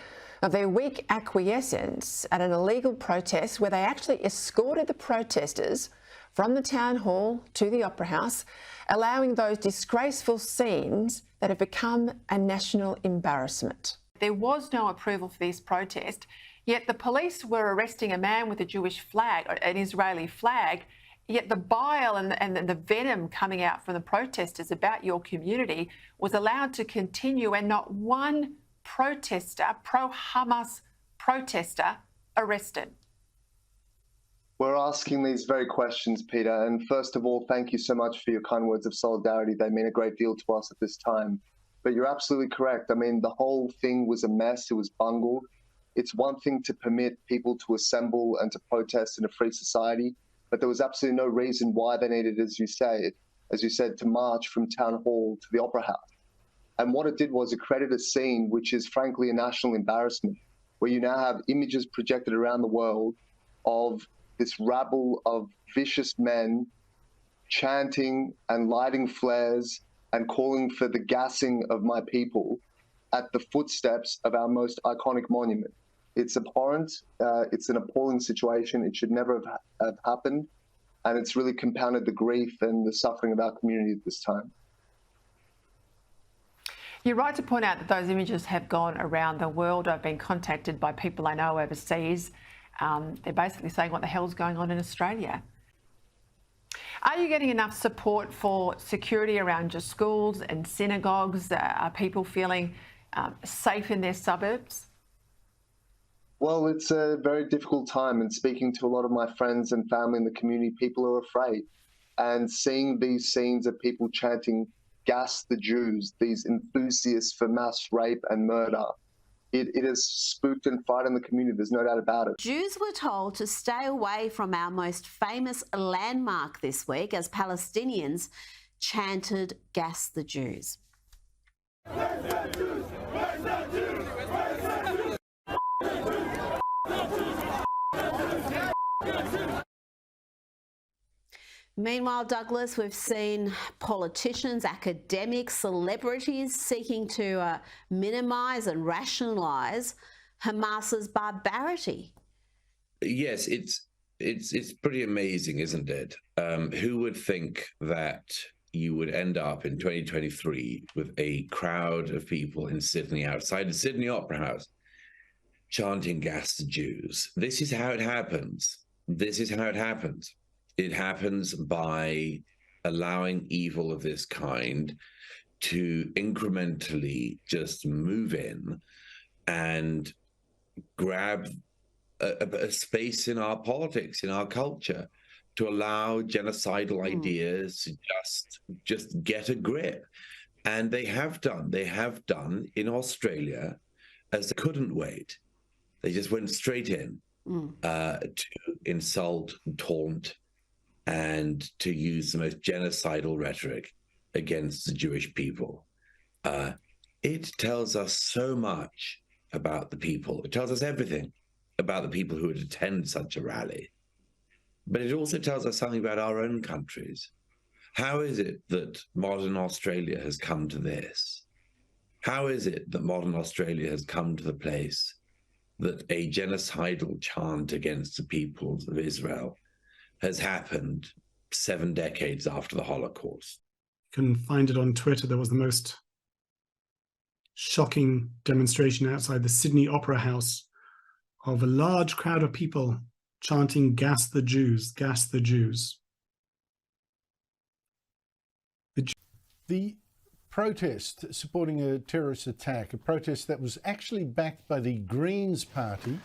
of their weak acquiescence at an illegal protest where they actually escorted the protesters from the town hall to the Opera House, allowing those disgraceful scenes that have become a national embarrassment. There was no approval for this protest, yet the police were arresting a man with a Jewish flag, an Israeli flag, yet the bile and the venom coming out from the protesters about your community was allowed to continue, and not one protester, pro-Hamas protester, arrested. We're asking these very questions, Peter, and first of all, thank you so much for your kind words of solidarity. They mean a great deal to us at this time. But you're absolutely correct. I mean, the whole thing was a mess. It was bungled. It's one thing to permit people to assemble and to protest in a free society, but there was absolutely no reason why they needed, as you said, to march from Town Hall to the Opera House. And what it did was it created a scene which is frankly a national embarrassment, where you now have images projected around the world of this rabble of vicious men chanting and lighting flares and calling for the gassing of my people at the footsteps of our most iconic monument. It's abhorrent. It's an appalling situation. It should never have happened. And it's really compounded the grief and the suffering of our community at this time. You're right to point out that those images have gone around the world. I've been contacted by people I know overseas. They're basically saying, what the hell's going on in Australia? Are you getting enough support for security around your schools and synagogues? Are people feeling safe in their suburbs? Well, it's a very difficult time, and speaking to a lot of my friends and family in the community, people are afraid. And seeing these scenes of people chanting, "Gas the Jews," these enthusiasts for mass rape and murder, it has spooked and frightened the community. There's no doubt about it. Jews were told to stay away from our most famous landmark this week as Palestinians chanted, "Gas the Jews." Meanwhile, Douglas, we've seen politicians, academics, celebrities seeking to minimise and rationalise Hamas's barbarity. Yes, it's pretty amazing, isn't it? Who would think that you would end up in 2023 with a crowd of people in Sydney, outside the Sydney Opera House, chanting "Gas the Jews"? This is how it happens. This is how it happens. It happens by allowing evil of this kind to incrementally just move in and grab a space in our politics, in our culture, to allow genocidal ideas to just get a grip. And they have done in Australia, as they couldn't wait. They just went straight in to insult, taunt, and to use the most genocidal rhetoric against the Jewish people. It tells us so much about the people. It tells us everything about the people who would attend such a rally. But it also tells us something about our own countries. How is it that modern Australia has come to this? How is it that modern Australia has come to the place that a genocidal chant against the peoples of Israel has happened 7 decades after the Holocaust? You can find it on Twitter. There was the most shocking demonstration outside the Sydney Opera House of a large crowd of people chanting "Gas the Jews, gas the Jews." The protest supporting a terrorist attack, a protest that was actually backed by the Greens Party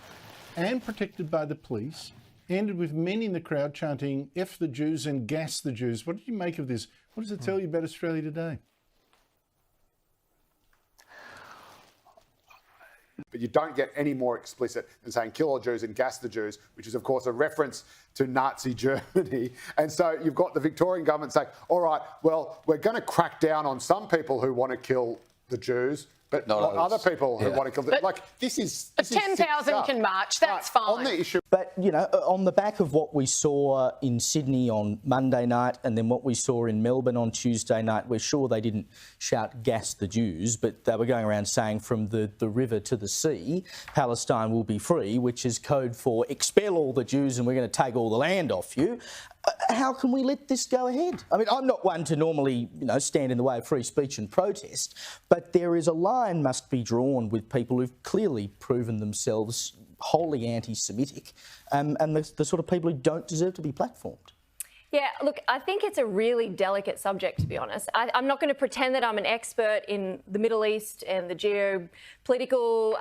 and protected by the police, ended with many in the crowd chanting "F the Jews" and "Gas the Jews." What did you make of this? What does it tell you about Australia today? But you don't get any more explicit than saying "kill all Jews" and "gas the Jews," which is, of course, a reference to Nazi Germany. And so you've got the Victorian government saying, all right, well, we're going to crack down on some people who want to kill the Jews, But Not other people who yeah. want to kill, like this is. But 10,000 can march. That's fine. On the issue. But, you know, on the back of what we saw in Sydney on Monday night and then what we saw in Melbourne on Tuesday night, we're sure they didn't shout gas the Jews, but they were going around saying from the river to the sea, Palestine will be free, which is code for expel all the Jews and we're going to take all the land off you. How can we let this go ahead? I mean, I'm not one to normally, you know, stand in the way of free speech and protest, but there is a line must be drawn with people who've clearly proven themselves wholly anti-Semitic and the sort of people who don't deserve to be platformed. Yeah, look, I think it's a really delicate subject, to be honest. I'm not going to pretend that I'm an expert in the Middle East and the geopolitical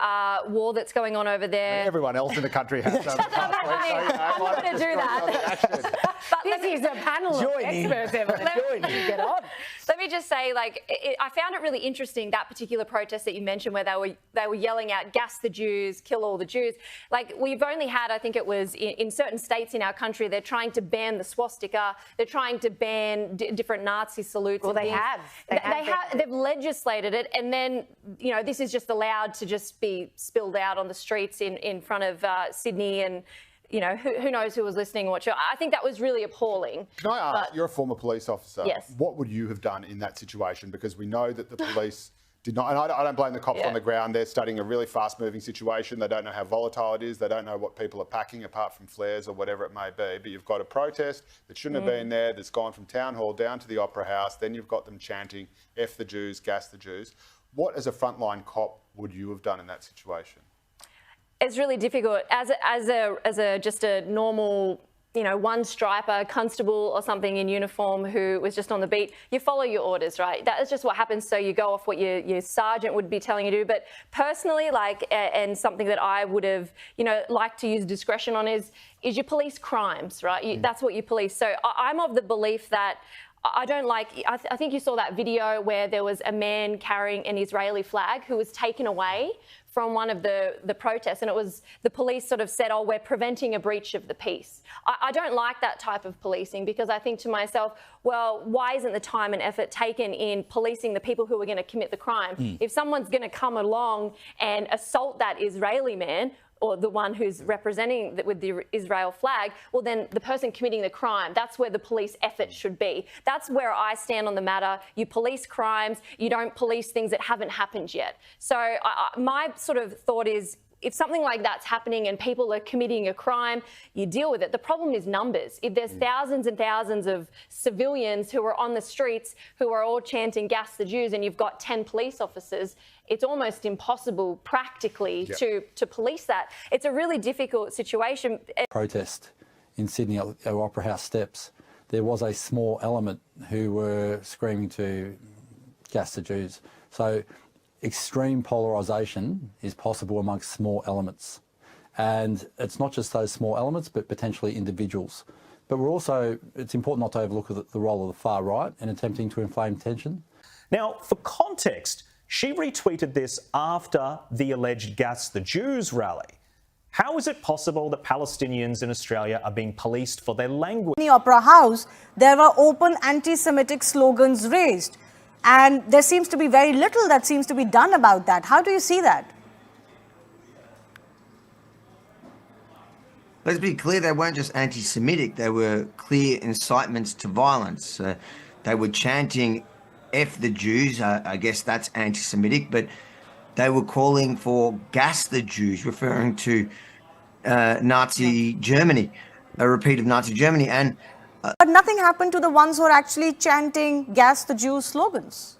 war that's going on over there. Everyone else in the country has. I'm not going to do that. This is a panel of experts, Evelyn. Get on. Let me just say, like, I found it really interesting, that particular protest that you mentioned where they were yelling out, gas the Jews, kill all the Jews. Like, we've only had, I think it was in certain states in our country, they're trying to ban the swastika. They're trying to ban different Nazi salutes. Well, they have. They've legislated it, and then, you know, this is just allowed to just be spilled out on the streets in front of Sydney, and, you know, who knows who was listening or watching. I think that was really appalling. Can I ask, you're a former police officer. Yes. What would you have done in that situation? Because we know that the police did not, and I don't blame the cops on the ground. They're studying a really fast-moving situation. They don't know how volatile it is. They don't know what people are packing apart from flares or whatever it may be. But you've got a protest that shouldn't have been there, that's gone from Town Hall down to the Opera House. Then you've got them chanting, F the Jews, gas the Jews. What, as a frontline cop, would you have done in that situation? It's really difficult. As just a normal, you know, one striper, constable or something in uniform who was just on the beat, you follow your orders, right? That is just what happens. So you go off what your sergeant would be telling you to do. But personally, like, and something that I would have, you know, liked to use discretion on is you police crimes, right? That's what you police. So I'm of the belief that I don't like, I think you saw that video where there was a man carrying an Israeli flag who was taken away from one of the protests, and it was, the police sort of said, oh, we're preventing a breach of the peace. I don't like that type of policing, because I think to myself, well, why isn't the time and effort taken in policing the people who are going to commit the crime? If someone's going to come along and assault that Israeli man, or the one who's representing with the Israel flag, well, then the person committing the crime, that's where the police effort should be. That's where I stand on the matter. You police crimes, you don't police things that haven't happened yet. So my sort of thought is, if something like that's happening and people are committing a crime, you deal with it. The problem is numbers. If there's thousands and thousands of civilians who are on the streets who are all chanting gas the Jews, and you've got 10 police officers, it's almost impossible practically to police that. It's a really difficult situation. Protest in Sydney at the Opera House steps, there was a small element who were screaming to gas the Jews. So extreme polarisation is possible amongst small elements. And it's not just those small elements, but potentially individuals. But we're also, it's important not to overlook the role of the far right in attempting to inflame tension. Now, for context, she retweeted this after the alleged Gas the Jews rally. How is it possible that Palestinians in Australia are being policed for their language? In the Opera House, there were open anti-Semitic slogans raised, and there seems to be very little that seems to be done about that. How do you see that? Let's be clear, they weren't just anti-Semitic, they were clear incitements to violence. They were chanting F the Jews, I guess that's anti-Semitic, but they were calling for gas the Jews, referring to Nazi Germany, a repeat of Nazi Germany. And but nothing happened to the ones who are actually chanting gas the Jews slogans.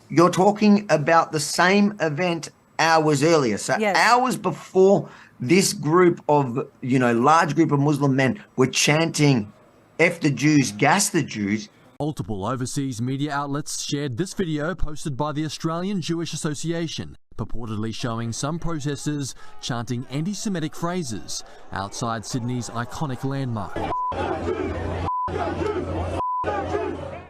You're talking about the same event hours earlier. So hours before this group of, large group of Muslim men were chanting F the Jews, gas the Jews. Multiple overseas media outlets shared this video posted by the Australian Jewish Association, purportedly showing some protesters chanting anti-Semitic phrases outside Sydney's iconic landmark.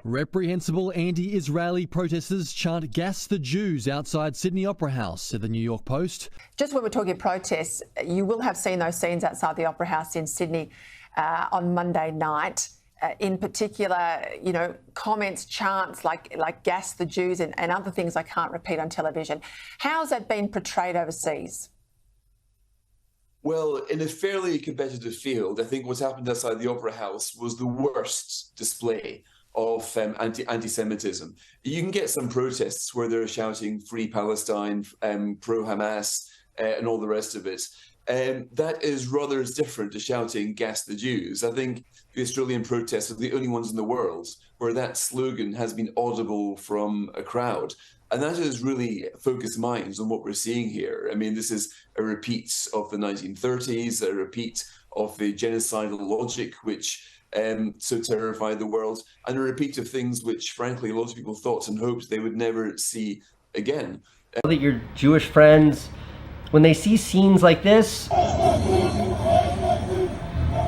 Reprehensible anti-Israeli protesters chant gas the Jews outside Sydney Opera House, said the New York Post. Just when we're talking protests, you will have seen those scenes outside the Opera House in Sydney on Monday night. in particular, you know, comments, chants like gas the Jews and other things I can't repeat on television. How's that been portrayed overseas? Well, in a fairly competitive field, I think what's happened outside the Opera House was the worst display of anti-Semitism. You can get some protests where they're shouting "Free Palestine," pro-Hamas, and all the rest of it. That is rather as different to shouting "Gas the Jews." I think the Australian protests are the only ones in the world where that slogan has been audible from a crowd. And that has really focused minds on what we're seeing here. I mean, this is a repeat of the 1930s, a repeat of the genocidal logic which so terrified the world, and a repeat of things which, frankly, a lot of people thought and hoped they would never see again. That your Jewish friends, when they see scenes like this,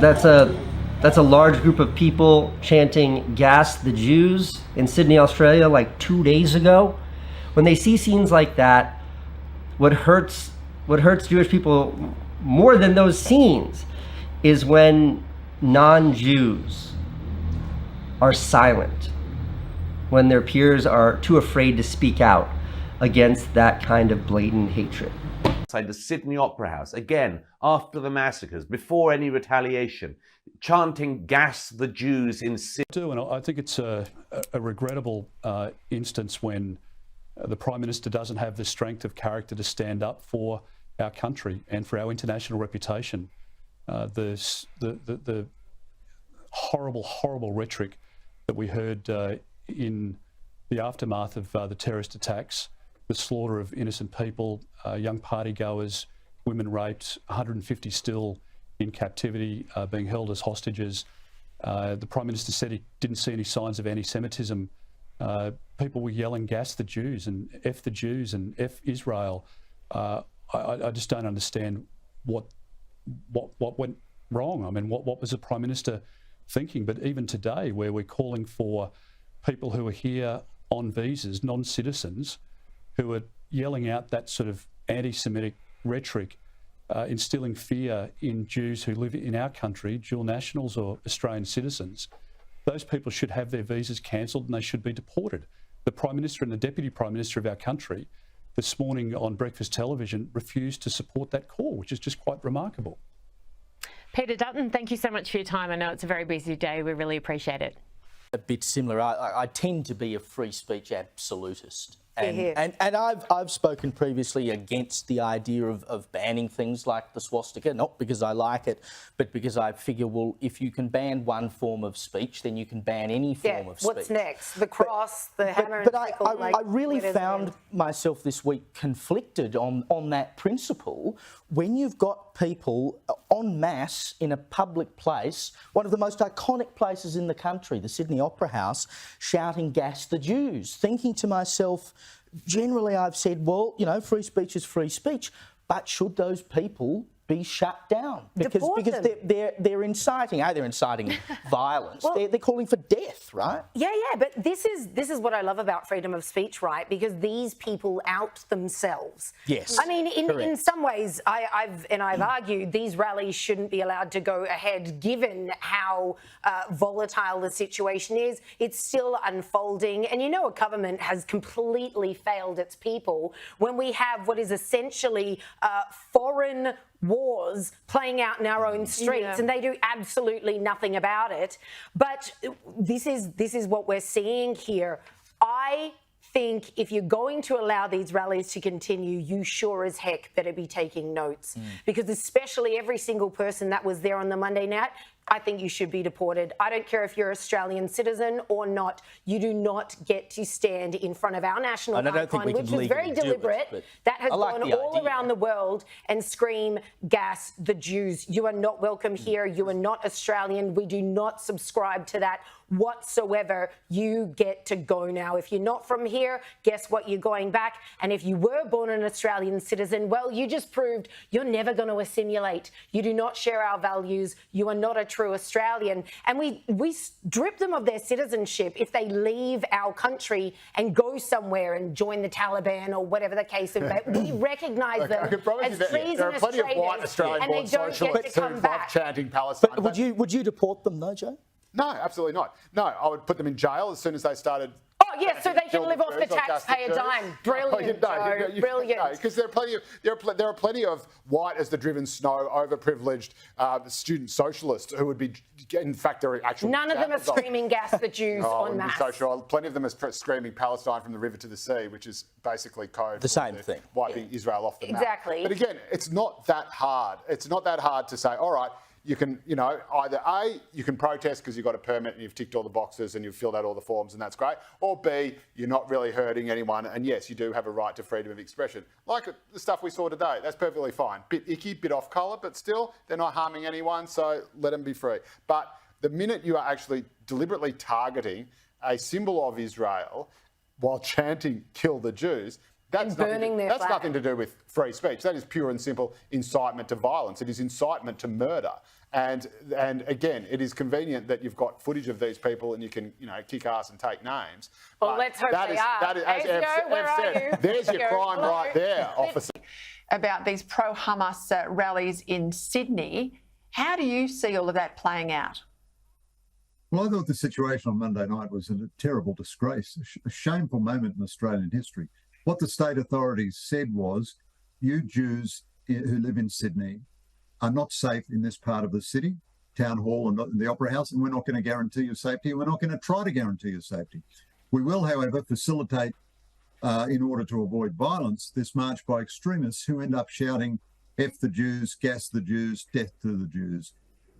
that's a large group of people chanting "Gas the Jews" in Sydney, Australia, like 2 days ago. When they see scenes like that, what hurts Jewish people more than those scenes is when non-Jews are silent, when their peers are too afraid to speak out against that kind of blatant hatred. Outside the Sydney Opera House, again, after the massacres, before any retaliation, chanting "Gas the Jews" in Sydney. And I think it's a regrettable instance when the Prime Minister doesn't have the strength of character to stand up for our country and for our international reputation. The horrible rhetoric that we heard in the aftermath of the terrorist attacks, the slaughter of innocent people, young partygoers, women raped, 150 still in captivity, being held as hostages. The Prime Minister said he didn't see any signs of anti-Semitism. People were yelling "Gas the Jews" and "F the Jews" and "F Israel." I just don't understand what went wrong. I mean, what was the Prime Minister thinking? But even today, where we're calling for people who are here on visas, non-citizens, who are yelling out that sort of anti-Semitic rhetoric, instilling fear in Jews who live in our country, dual nationals or Australian citizens, those people should have their visas cancelled and they should be deported. The Prime Minister and the Deputy Prime Minister of our country this morning on breakfast television refused to support that call, which is just quite remarkable. Peter Dutton, thank you so much for your time. I know it's a very busy day. We really appreciate it. A bit similar. I tend to be a free speech absolutist. And I've spoken previously against the idea of banning things like the swastika, not because I like it, but because I figure, well, if you can ban one form of speech, then you can ban any form of speech. What's next? The cross, the hammer and sickle? I really found myself this week conflicted on that principle when you've got people en masse in a public place, one of the most iconic places in the country, the Sydney Opera House, shouting "Gas the Jews," thinking to myself, generally I've said, well, you know, free speech is free speech, but should those people be shut down? Because they're inciting, they're inciting violence. Well, they're calling for death, right? Yeah, but this is what I love about freedom of speech, right? Because these people out themselves. Yes. I mean, in some ways, I've argued these rallies shouldn't be allowed to go ahead, given how volatile the situation is. It's still unfolding, and you know, a government has completely failed its people when we have what is essentially foreign wars playing out in our own streets, and they do absolutely nothing about it. But this is what we're seeing here. I think if you're going to allow these rallies to continue, you sure as heck better be taking notes, because especially every single person that was there on the Monday night, I think you should be deported. I don't care if you're an Australian citizen or not. You do not get to stand in front of our national icon, which is very deliberate, that has gone all around the world, and scream "Gas the Jews." You are not welcome here. You are not Australian. We do not subscribe to that whatsoever. You get to go now. If you're not from here, guess what? You're going back. And if you were born an Australian citizen, well, you just proved you're never going to assimilate. You do not share our values. You are not a true Australian. And we strip them of their citizenship if they leave our country and go somewhere and join the Taliban or whatever the case is. We recognise them as treasonous traitors, and they don't get to come back. But would you deport them though, Joe? No, absolutely not. No, I would put them in jail as soon as they started. Oh, yes, so they can live off the taxpayer dime. Brilliant, brilliant. Because there are plenty of white as the driven snow, overprivileged student socialists who would be, in fact, they're actual. None of them are screaming gas the Jews en masse. So sure. Plenty of them are screaming Palestine from the river to the sea, which is basically code the same thing, wiping Israel off the map. Exactly. But again, it's not that hard. It's not that hard to say, all right, you can, either A, you can protest because you've got a permit and you've ticked all the boxes and you've filled out all the forms and that's great. Or B, you're not really hurting anyone and yes, you do have a right to freedom of expression. Like the stuff we saw today, that's perfectly fine. Bit icky, bit off colour, but still, they're not harming anyone, so let them be free. But the minute you are actually deliberately targeting a symbol of Israel while chanting, kill the Jews, that's nothing to do with free speech. That is pure and simple incitement to violence. It is incitement to murder. And again, it is convenient that you've got footage of these people and you can, kick ass and take names. Well, but let's hope they are. That is, as Ev said, there's your crime right there, officer. About these pro-Hamas rallies in Sydney. How do you see all of that playing out? Well, I thought the situation on Monday night was a terrible disgrace, a shameful moment in Australian history. What the state authorities said was, you Jews who live in Sydney are not safe in this part of the city, Town Hall and not in the Opera House, and we're not going to guarantee your safety, and we're not going to try to guarantee your safety. We will, however, facilitate, in order to avoid violence, this march by extremists who end up shouting, F the Jews, gas the Jews, death to the Jews.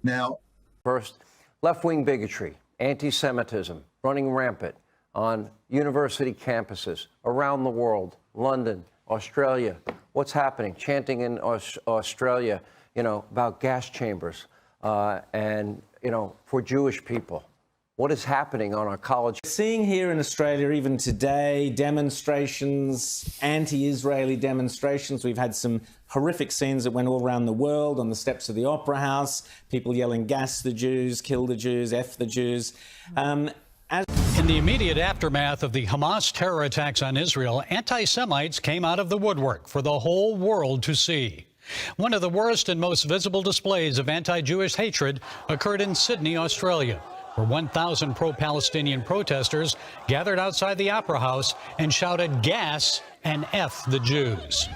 Now, first, left-wing bigotry, anti-Semitism running rampant on university campuses around the world, London, Australia. What's happening? Chanting in Australia, about gas chambers and, for Jewish people. What is happening on our college? Seeing here in Australia, even today, demonstrations, anti-Israeli demonstrations. We've had some horrific scenes that went all around the world on the steps of the Opera House, people yelling, gas the Jews, kill the Jews, F the Jews. In the immediate aftermath of the Hamas terror attacks on Israel, anti-Semites came out of the woodwork for the whole world to see. One of the worst and most visible displays of anti-Jewish hatred occurred in Sydney, Australia, where 1,000 pro-Palestinian protesters gathered outside the Opera House and shouted gas and F the Jews.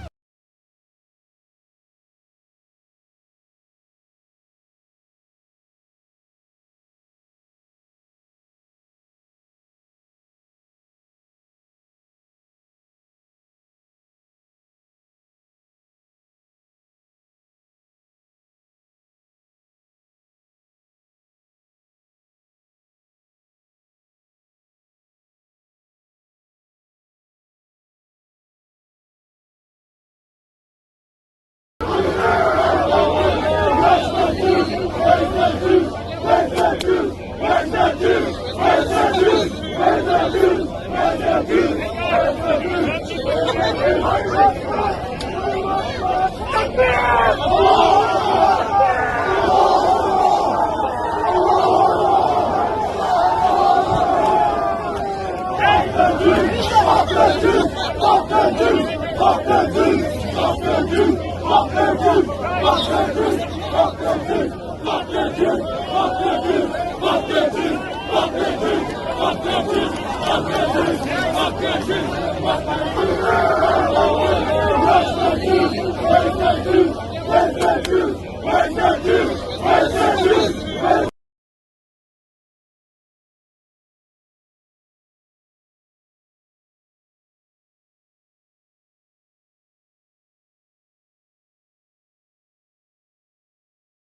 Where's the Jews?